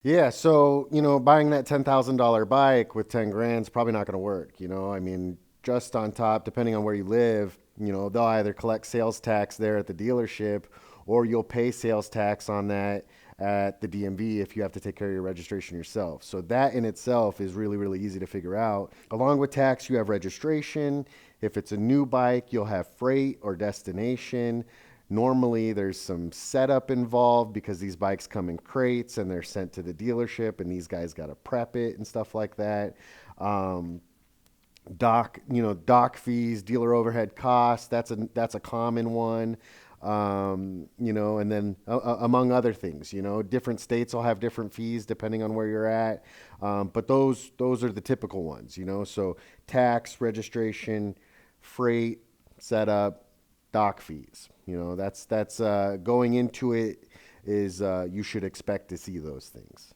Yeah, so, buying that $10,000 bike with 10 grand is probably not going to work. I mean, just on top, depending on where you live, they'll either collect sales tax there at the dealership or you'll pay sales tax on that at the DMV if you have to take care of your registration yourself. So that in itself is really, really easy to figure out. Along with tax, you have registration. If it's a new bike, you'll have freight or destination. Normally, there's some setup involved because these bikes come in crates and they're sent to the dealership, and these guys got to prep it and stuff like that. Um, dock fees, dealer overhead costs. That's a common one. And then among other things, different states will have different fees depending on where you're at. But those are the typical ones. So tax, registration, freight, setup, dock fees. That's going into it is you should expect to see those things.